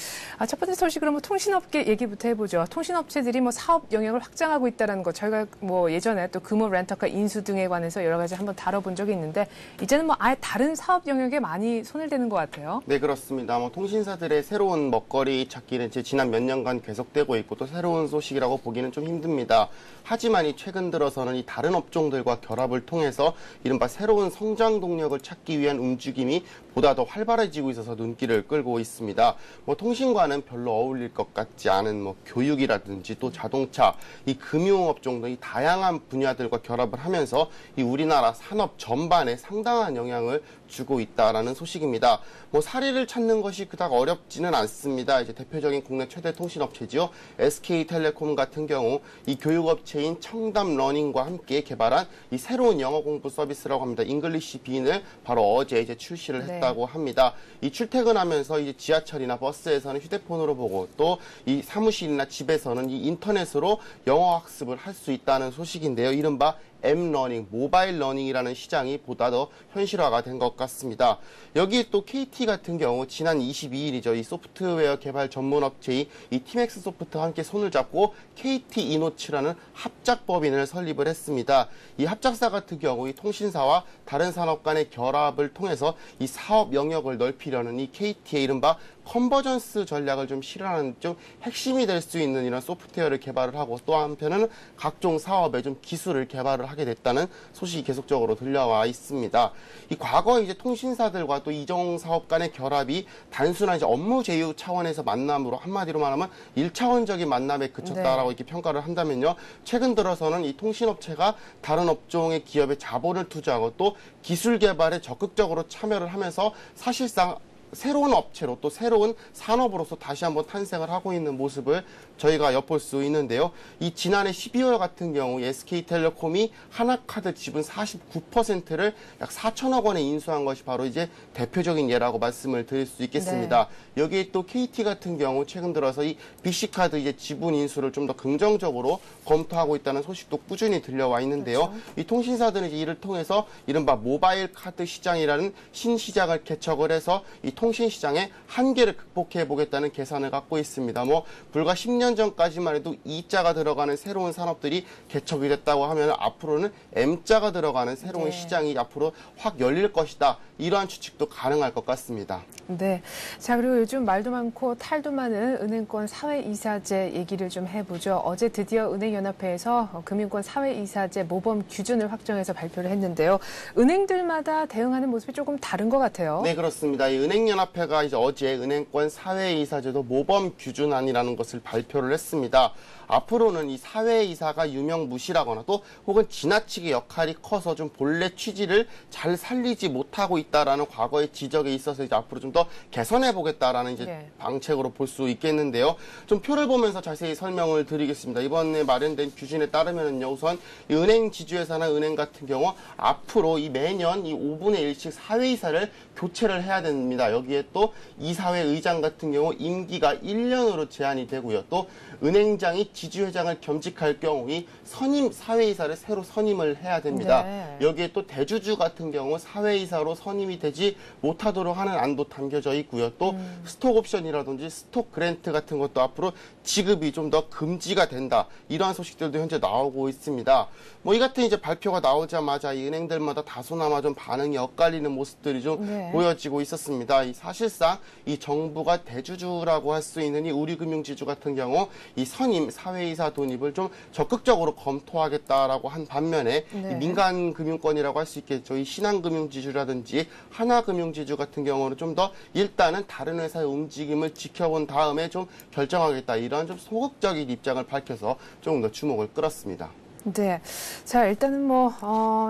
첫 번째 소식으로 통신업계 얘기부터 해보죠. 통신업체들이 사업 영역을 확장하고 있다는 거 저희가 예전에 또 금호 렌터카 인수 등에 관해서 여러 가지 한번 다뤄본 적이 있는데 이제는 아예 다른 사업 영역에 많이 손을 대는 것 같아요. 네, 그렇습니다. 통신사들의 새로운 먹거리 찾기는 지난 몇 년간 계속되고 있고 또 새로운 소식이라고 보기는 좀 힘듭니다. 하지만 최근 들어서는 이 다른 업종들과 결합을 통해서 이른바 새로운 성장 동력을 찾기 위한 움직임이 보다 더 활발해지고 있어서 눈길을 끌고 있습니다. 통신과는 별로 어울릴 것 같지 않은 교육이라든지 또 자동차, 이 금융업종 등 이 다양한 분야들과 결합을 하면서 이 우리나라 산업 전반에 상당한 영향을 주고 있다라는 소식입니다. 사리를 찾는 것이 그닥 어렵지는 않습니다. 대표적인 국내 최대 통신업체지요. SK텔레콤 같은 경우 이 교육업체인 청담러닝과 함께 개발한 이 새로운 영어 공부 서비스라고 합니다. 잉글리시 빈을 바로 어제 출시를 했다고 합니다. 이 출퇴근하면서 이제 지하철이나 버스에서는 휴대폰으로 보고 또 이 사무실이나 집에서는 이 인터넷으로 영어 학습을 할 수 있다는 소식인데요. 이른바 엠러닝, 모바일 러닝이라는 시장이 보다 더 현실화가 된 것 같습니다. 여기에 또 KT 같은 경우 지난 22일이죠. 이 소프트웨어 개발 전문 업체인 이 팀엑스 소프트와 함께 손을 잡고 KT 이노츠라는 합작법인을 설립을 했습니다. 이 합작사 같은 경우 이 통신사와 다른 산업 간의 결합을 통해서 이 사업 영역을 넓히려는 이 KT의 이른바 컨버전스 전략을 좀 실현하는 좀 핵심이 될 수 있는 이런 소프트웨어를 개발을 하고 또 한편은 각종 사업에 좀 기술을 개발을 하게 됐다는 소식이 계속적으로 들려와 있습니다. 이 과거 통신사들과 또 이종 사업 간의 결합이 단순한 업무 제휴 차원에서 만남으로 한마디로 말하면 1차원적인 만남에 그쳤다라고 이렇게 평가를 한다면요. 최근 들어서는 이 통신업체가 다른 업종의 기업에 자본을 투자하고 또 기술 개발에 적극적으로 참여를 하면서 사실상 새로운 업체로 또 새로운 산업으로서 다시 한번 탄생을 하고 있는 모습을 저희가 엿볼 수 있는데요. 이 지난해 12월 같은 경우 SK텔레콤이 하나카드 지분 49%를 약 4천억 원에 인수한 것이 바로 대표적인 예라고 말씀을 드릴 수 있겠습니다. 네. 여기에 또 KT 같은 경우 최근 들어서 이 BC카드 지분 인수를 좀 더 긍정적으로 검토하고 있다는 소식도 꾸준히 들려와 있는데요. 그렇죠. 이 통신사들은 이를 통해서 이른바 모바일 카드 시장이라는 신시장을 개척을 해서 이 통신 시장의 한계를 극복해 보겠다는 계산을 갖고 있습니다. 불과 10년 전까지만 해도 E자가 들어가는 새로운 산업들이 개척이 됐다고 하면 앞으로는 M자가 들어가는 새로운 시장이 앞으로 확 열릴 것이다. 이러한 추측도 가능할 것 같습니다. 네. 자, 그리고 요즘 말도 많고 탈도 많은 은행권 사회이사제 얘기를 좀 해보죠. 어제 드디어 은행연합회에서 금융권 사회이사제 모범 기준을 확정해서 발표를 했는데요. 은행들마다 대응하는 모습이 조금 다른 것 같아요. 네, 그렇습니다. 이 은행연합회가 어제 은행권 사회이사제도 모범 규준안이라는 것을 발표를 했습니다. 앞으로는 이 사회이사가 유명무실하거나 또 혹은 지나치게 역할이 커서 좀 본래 취지를 잘 살리지 못하고 있다라는 과거의 지적에 있어서 앞으로 좀 더 개선해 보겠다라는 방책으로 볼 수 있겠는데요. 좀 표를 보면서 자세히 설명을 드리겠습니다. 이번에 마련된 규준에 따르면요, 우선 이 은행 지주회사나 은행 같은 경우 앞으로 이 매년 이 5분의 1씩 사회이사를 교체를 해야 됩니다. 여기에 또 이사회 의장 같은 경우 임기가 1년으로 제한이 되고요. 또 있고 은행장이 지주회장을 겸직할 경우 이 선임 사회이사를 새로 선임을 해야 됩니다. 네. 여기에 또 대주주 같은 경우 사회이사로 선임이 되지 못하도록 하는 안도 담겨져 있고요. 또 스톡 옵션이라든지 스톡 그랜트 같은 것도 앞으로 지급이 좀 더 금지가 된다. 이러한 소식들도 현재 나오고 있습니다. 뭐 이 같은 이제 발표가 나오자마자 이 은행들마다 다소나마 좀 반응이 엇갈리는 모습들이 좀 네. 보여지고 있었습니다. 이 사실상 이 정부가 대주주라고 할 수 있는 이 우리금융지주 같은 경우 이 선임 사회이사 돈입을 좀 적극적으로 검토하겠다라고 한 반면에 네. 이 민간 금융권이라고 할 수 있겠죠. 이 신한금융지주라든지 하나금융지주 같은 경우는 좀 더 일단은 다른 회사의 움직임을 지켜본 다음에 좀 결정하겠다. 이런 좀 소극적인 입장을 밝혀서 조금 더 주목을 끌었습니다. 네. 자, 일단은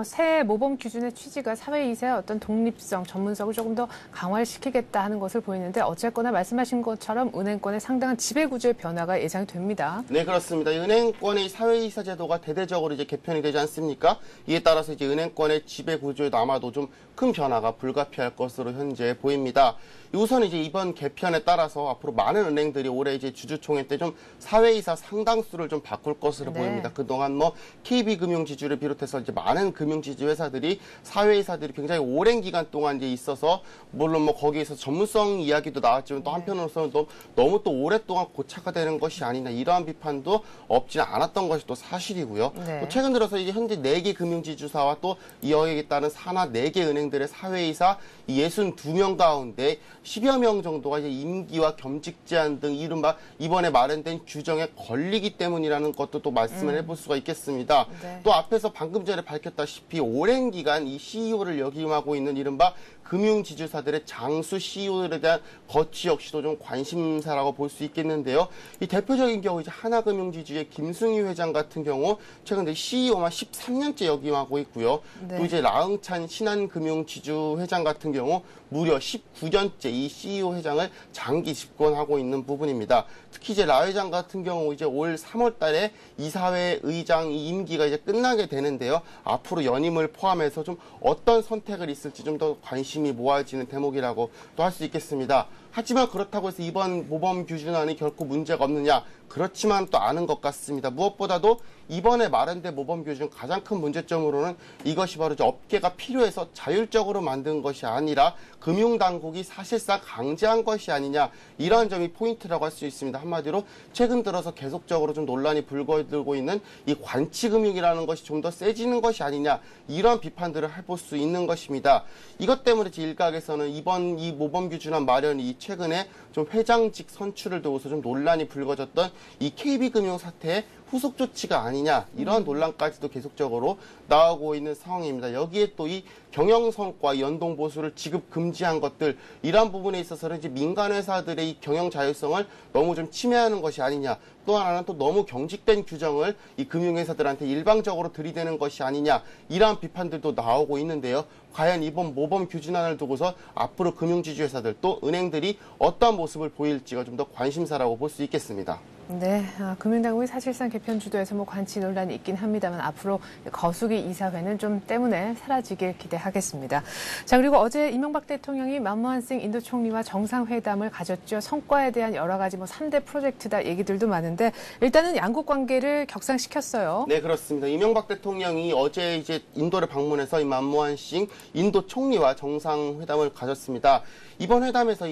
새 모범 기준의 취지가 사회이사의 어떤 독립성, 전문성을 조금 더 강화시키겠다 하는 것을 보이는데 어쨌거나 말씀하신 것처럼 은행권의 상당한 지배구조의 변화가 예상이 됩니다. 네, 그렇습니다. 은행권의 사회이사 제도가 대대적으로 이제 개편이 되지 않습니까? 이에 따라서 이제 은행권의 지배구조에도 아마도 좀 큰 변화가 불가피할 것으로 현재 보입니다. 우선 이제 이번 개편에 따라서 앞으로 많은 은행들이 올해 이제 주주총회 때 좀 사회이사 상당수를 좀 바꿀 것으로 네. 보입니다. 그동안 KB금융지주를 비롯해서 이제 많은 금융지주 회사들이 사회이사들이 굉장히 오랜 기간 동안 이제 있어서 물론 거기에서 전문성 이야기도 나왔지만 또 한편으로서는 너무 또 오랫동안 고착화 되는 것이 아니냐 이러한 비판도 없지는 않았던 것이 또 사실이고요. 네. 또 최근 들어서 이제 현재 4개 금융지주사와 또 이어에 따른 산하 4개 은행들의 사회이사 62명 가운데 10여 명 정도가 이제 임기와 겸직 제한 등 이른바 이번에 마련된 규정에 걸리기 때문이라는 것도 또 말씀을 해볼 수가 있겠습니다. 네. 또 앞에서 방금 전에 밝혔다시피 오랜 기간 이 CEO를 역임하고 있는 이른바 금융지주사들의 장수 CEO에 대한 거취 역시도 좀 관심사라고 볼 수 있겠는데요. 이 대표적인 경우 이제 하나금융지주의 김승희 회장 같은 경우 최근 CEO만 13년째 역임하고 있고요. 네. 또 이제 라흥찬 신한금융지주 회장 같은 경우 무려 19년째 이 CEO 회장을 장기 집권하고 있는 부분입니다. 특히 이제 라 회장 같은 경우 이제 올 3월 달에 이사회 의장 임기가 이제 끝나게 되는데요. 앞으로 연임을 포함해서 좀 어떤 선택을 있을지 좀 더 관심이 모아지는 대목이라고 또 할 수 있겠습니다. 하지만 그렇다고 해서 이번 모범 규준안이 결코 문제가 없느냐? 그렇지만 또 않은 것 같습니다. 무엇보다도 이번에 마련된 모범 규준 가장 큰 문제점으로는 이것이 바로 이제 업계가 필요해서 자율적으로 만든 것이 아니라 금융당국이 사실상 강제한 것이 아니냐 이런 점이 포인트라고 할 수 있습니다. 한마디로 최근 들어서 계속적으로 좀 논란이 불거들고 있는 이 관치금융이라는 것이 좀 더 세지는 것이 아니냐 이런 비판들을 해볼 수 있는 것입니다. 이것 때문에 일각에서는 이번 이 모범 규준안 마련이 최근에 좀 회장직 선출을 두고서 좀 논란이 불거졌던 이 KB금융 사태의 후속 조치가 아니냐 이런 논란까지도 계속적으로 나오고 있는 상황입니다. 여기에 또 이 경영성과 연동보수를 지급 금지한 것들 이러한 부분에 있어서는 이제 민간 회사들의 이 경영 자율성을 너무 좀 침해하는 것이 아니냐. 또 하나는 또 너무 경직된 규정을 이 금융회사들한테 일방적으로 들이대는 것이 아니냐 이러한 비판들도 나오고 있는데요. 과연 이번 모범 규준안을 두고서 앞으로 금융지주 회사들 또 은행들이 어떤 모습을 보일지가 좀 더 관심사라고 볼 수 있겠습니다. 네, 금융당국이 사실상 개편 주도에서 관치 논란이 있긴 합니다만 앞으로 거수기 이사회는 좀 때문에 사라지길 기대하겠습니다. 자, 그리고 어제 이명박 대통령이 만모한 싱 인도 총리와 정상회담을 가졌죠. 성과에 대한 여러 가지 3대 프로젝트다 얘기들도 많은데 일단은 양국 관계를 격상시켰어요. 네, 그렇습니다. 이명박 대통령이 어제 이제 인도를 방문해서 이 만모한 싱 인도 총리와 정상회담을 가졌습니다. 이번 회담에서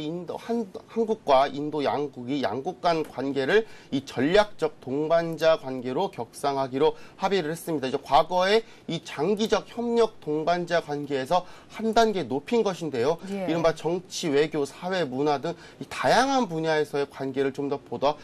한국과 인도 양국이 양국 간 관계를 이 전략적 동반자 관계로 격상하기로 합의를 했습니다. 이제 과거에 이 장기적 협력 동반자 관계에서 한 단계 높인 것인데요. 예. 이른바 정치, 외교, 사회, 문화 등 이 다양한 분야에서의 관계를 좀 더 보다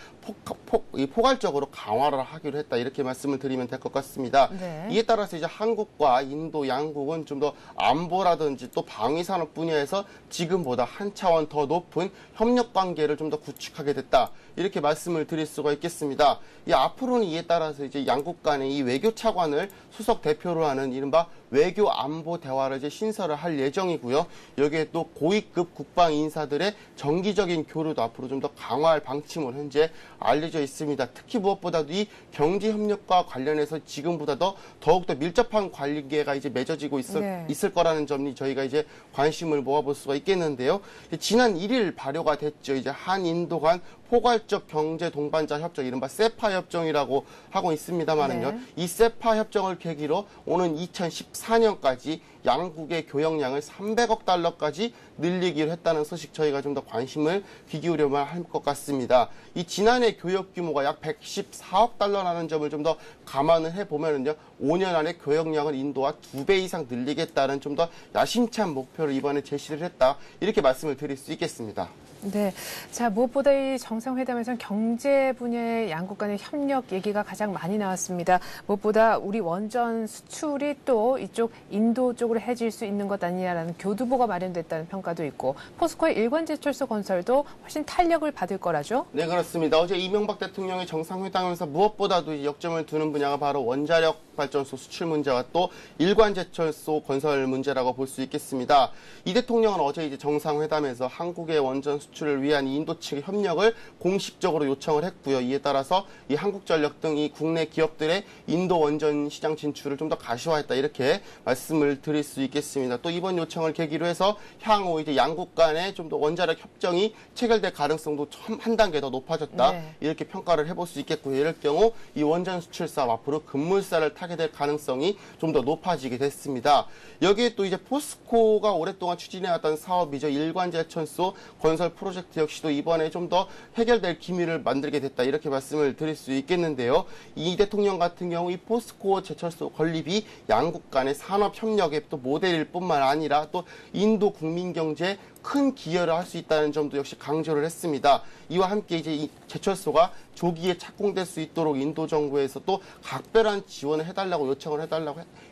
포괄적으로 강화를 하기로 했다. 이렇게 말씀을 드리면 될 것 같습니다. 네. 이에 따라서 이제 한국과 인도 양국은 좀 더 안보라든지 또 방위산업 분야에서 지금보다 한 차원 더 높은 협력 관계를 좀 더 구축하게 됐다. 이렇게 말씀을 드릴 수가 있겠습니다. 이 앞으로는 이에 따라서 이제 양국 간의 이 외교 차관을 수석 대표로 하는 이른바 외교 안보 대화를 이제 신설을 할 예정이고요. 여기에 또 고위급 국방 인사들의 정기적인 교류도 앞으로 좀 더 강화할 방침으로 현재 알려져 있습니다. 특히 무엇보다도 이 경제 협력과 관련해서 지금보다 더욱더 밀접한 관계가 이제 맺어지고 있을 거라는 점이 저희가 이제 관심을 모아볼 수가 있겠는데요. 지난 1일 발효가 됐죠. 이제 한인도 간 포괄적 경제 동반자 협정, 이른바 세파 협정이라고 하고 있습니다만은요. 네. 이 세파 협정을 계기로 오는 2014년까지 양국의 교역량을 300억 달러까지 늘리기로 했다는 소식, 저희가 좀 더 관심을 귀 기울여야 할 것 같습니다. 이 지난해 교역 규모가 약 114억 달러라는 점을 좀 더 감안을 해보면은요, 5년 안에 교역량을 인도와 2배 이상 늘리겠다는 좀 더 야심찬 목표를 이번에 제시를 했다, 이렇게 말씀을 드릴 수 있겠습니다. 네. 자, 무엇보다 이 정상회담에서는 경제 분야의 양국 간의 협력 얘기가 가장 많이 나왔습니다. 무엇보다 우리 원전 수출이 또 이쪽 인도 쪽으로 해질 수 있는 것 아니냐라는 교두보가 마련됐다는 평가도 있고, 포스코의 일관제철소 건설도 훨씬 탄력을 받을 거라죠? 네, 그렇습니다. 어제 이명박 대통령의 정상회담에서 무엇보다도 역점을 두는 분야가 바로 원자력 발전소 수출 문제와 또 일관제철소 건설 문제라고 볼 수 있겠습니다. 이 대통령은 어제 이제 정상회담에서 한국의 원전 수출을 위한 인도 측의 협력을 공식적으로 요청을 했고요. 이에 따라서 이 한국전력 등 이 국내 기업들의 인도 원전 시장 진출을 좀 더 가시화했다, 이렇게 말씀을 드릴 수 있겠습니다. 또 이번 요청을 계기로 해서 향후 이제 양국 간의 좀 더 원자력 협정이 체결될 가능성도 한 단계 더 높아졌다, 네. 이렇게 평가를 해볼 수 있겠고요. 이럴 경우 이 원전 수출 사업 앞으로 급물살을 타게 될 가능성이 좀 더 높아지게 됐습니다. 여기에 또 이제 포스코가 오랫동안 추진해왔던 사업이죠. 일관제철소 건설 프로젝트 역시도 이번에 좀 더 해결될 기미를 만들게 됐다, 이렇게 말씀을 드릴 수 있겠는데요. 이 대통령 같은 경우 이 포스코 제철소 건립이 양국 간의 산업 협력의 또 모델일 뿐만 아니라 또 인도 국민 경제에 큰 기여를 할 수 있다는 점도 역시 강조를 했습니다. 이와 함께 이제 이 제철소가 조기에 착공될 수 있도록 인도 정부에서 또 각별한 지원을 해달라고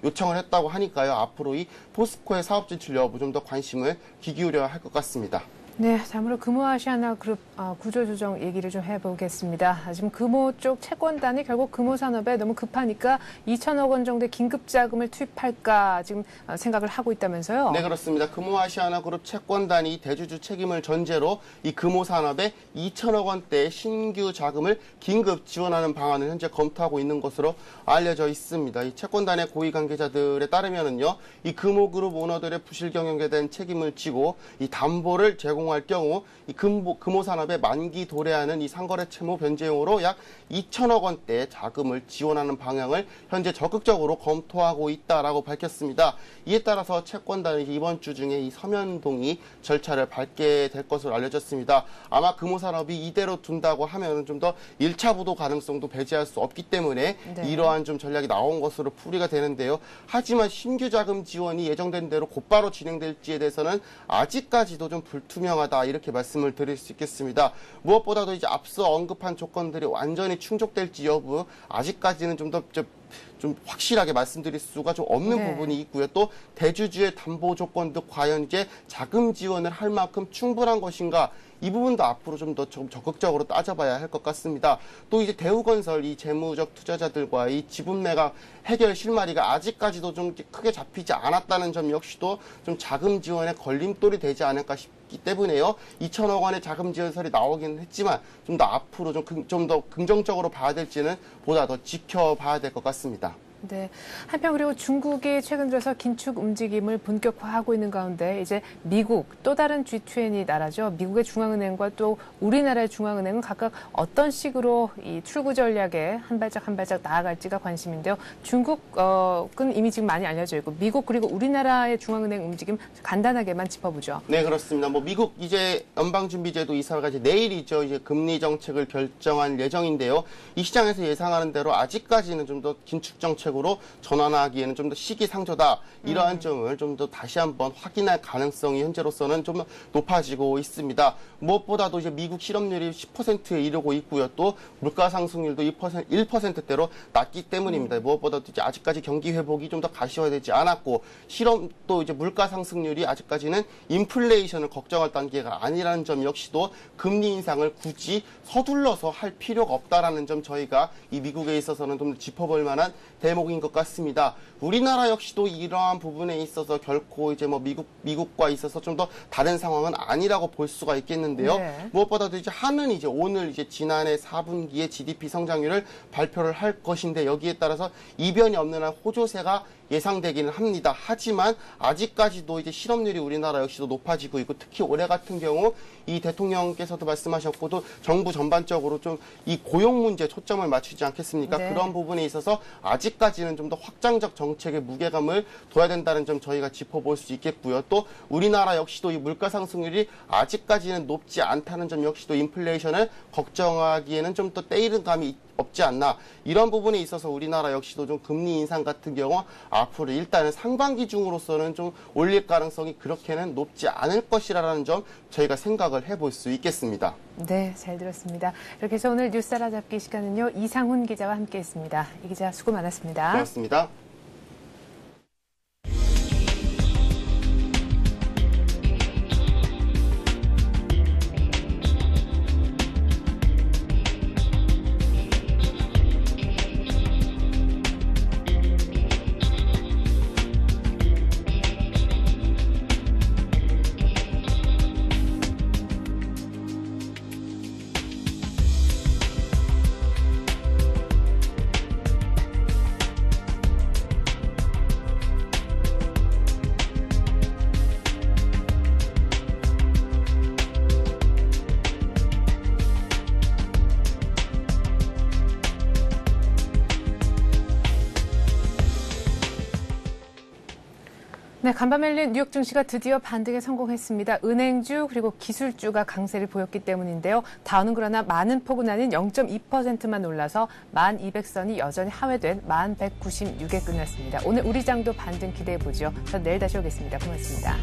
요청을 했다고 하니까요. 앞으로 이 포스코의 사업 진출 여부 좀 더 관심을 귀 기울여야 할 것 같습니다. 네, 다음으로 금호아시아나그룹 구조조정 얘기를 좀 해보겠습니다. 지금 금호 쪽 채권단이 결국 금호 산업에 너무 급하니까 2천억 원 정도의 긴급 자금을 투입할까 지금 생각을 하고 있다면서요? 네, 그렇습니다. 금호아시아나그룹 채권단이 대주주 책임을 전제로 이 금호 산업에 2천억 원대의 신규 자금을 긴급 지원하는 방안을 현재 검토하고 있는 것으로 알려져 있습니다. 이 채권단의 고위 관계자들에 따르면은요, 이 금호그룹 오너들의 부실 경영에 대한 책임을 지고 이 담보를 제공할 경우 이 금호 산업에 만기 도래하는 이 상거래 채무 변제용으로 약 2천억 원대의 자금을 지원하는 방향을 현재 적극적으로 검토하고 있다라고 밝혔습니다. 이에 따라서 채권단이 이번 주 중에 이 서면 동의 절차를 밟게 될 것으로 알려졌습니다. 아마 금호 산업이 이대로 둔다고 하면 좀 더 1차 부도 가능성도 배제할 수 없기 때문에 네. 이러한 좀 전략이 나온 것으로 풀이가 되는데요. 하지만 신규 자금 지원이 예정된 대로 곧바로 진행될지에 대해서는 아직까지도 좀 불투명하다, 이렇게 말씀을 드릴 수 있겠습니다. 무엇보다도 이제 앞서 언급한 조건들이 완전히 충족될지 여부, 아직까지는 좀 확실하게 말씀드릴 수가 좀 없는 네. 부분이 있고요. 또 대주주의 담보 조건도 과연 이제 자금 지원을 할 만큼 충분한 것인가, 이 부분도 앞으로 좀 더 적극적으로 따져봐야 할 것 같습니다. 또 이제 대우건설 이 재무적 투자자들과 이 지분 매각 해결 실마리가 아직까지도 좀 크게 잡히지 않았다는 점 역시도 좀 자금 지원에 걸림돌이 되지 않을까 싶기 때문에요. 2천억 원의 자금 지원설이 나오기는 했지만 좀 더 앞으로 좀 더 긍정적으로 봐야 될지는 보다 더 지켜봐야 될 것 같습니다. 네. 한편 그리고 중국이 최근 들어서 긴축 움직임을 본격화하고 있는 가운데 이제 미국, 또 다른 G20 나라죠. 미국의 중앙은행과 또 우리나라의 중앙은행은 각각 어떤 식으로 이 출구 전략에 한 발짝 한 발짝 나아갈지가 관심인데요. 중국은 이미 지금 많이 알려져 있고 미국 그리고 우리나라의 중앙은행 움직임 간단하게만 짚어보죠. 네, 그렇습니다. 미국 이제 연방준비제도 이사회가 이제 내일이죠. 이제 금리 정책을 결정할 예정인데요. 이 시장에서 예상하는 대로 아직까지는 좀 더 긴축 정책으로 전환하기에는 좀 더 시기상조다. 이러한 점을 좀 더 다시 한번 확인할 가능성이 현재로서는 좀 높아지고 있습니다. 무엇보다도 이제 미국 실업률이 10%에 이르고 있고요. 또 물가 상승률도 1%대로 낮기 때문입니다. 무엇보다도 이제 아직까지 경기 회복이 좀 더 가시화되지 않았고 또 이제 물가 상승률이 아직까지는 인플레이션을 걱정할 단계가 아니라는 점 역시도 금리 인상을 굳이 서둘러서 할 필요가 없다라는 점, 저희가 이 미국에 있어서는 좀 짚어볼 만한 대목인 것 같습니다. 우리나라 역시도 이러한 부분에 있어서 결코 이제 미국과 있어서 좀 더 다른 상황은 아니라고 볼 수가 있겠는데요. 네. 무엇보다도 이제 한은 이제 오늘 이제 지난해 4분기에 GDP 성장률을 발표를 할 것인데, 여기에 따라서 이변이 없는 한 호조세가 예상되기는 합니다. 하지만 아직까지도 이제 실업률이 우리나라 역시도 높아지고 있고 특히 올해 같은 경우 이 대통령께서도 말씀하셨고도 정부 전반적으로 좀 이 고용 문제에 초점을 맞추지 않겠습니까? 네. 그런 부분에 있어서 아직까지는 좀 더 확장적 정책의 무게감을 둬야 된다는 점 저희가 짚어볼 수 있겠고요. 또 우리나라 역시도 이 물가 상승률이 아직까지는 높지 않다는 점 역시도 인플레이션을 걱정하기에는 좀 더 때이른 감이 없지 않나. 이런 부분에 있어서 우리나라 역시도 좀 금리 인상 같은 경우 앞으로 일단은 상반기 중으로서는 좀 올릴 가능성이 그렇게는 높지 않을 것이라는 점 저희가 생각을 해볼 수 있겠습니다. 네, 잘 들었습니다. 이렇게 해서 오늘 뉴스 알아잡기 시간은요, 이상훈 기자와 함께했습니다. 이 기자 수고 많았습니다. 고맙습니다. 네, 간밤 열린 뉴욕 증시가 드디어 반등에 성공했습니다. 은행주 그리고 기술주가 강세를 보였기 때문인데요. 다우는 그러나 많은 폭은 아닌 0.2%만 올라서 1200선이 여전히 하회된 1196에 끝났습니다. 오늘 우리 장도 반등 기대해보죠. 전 내일 다시 오겠습니다. 고맙습니다.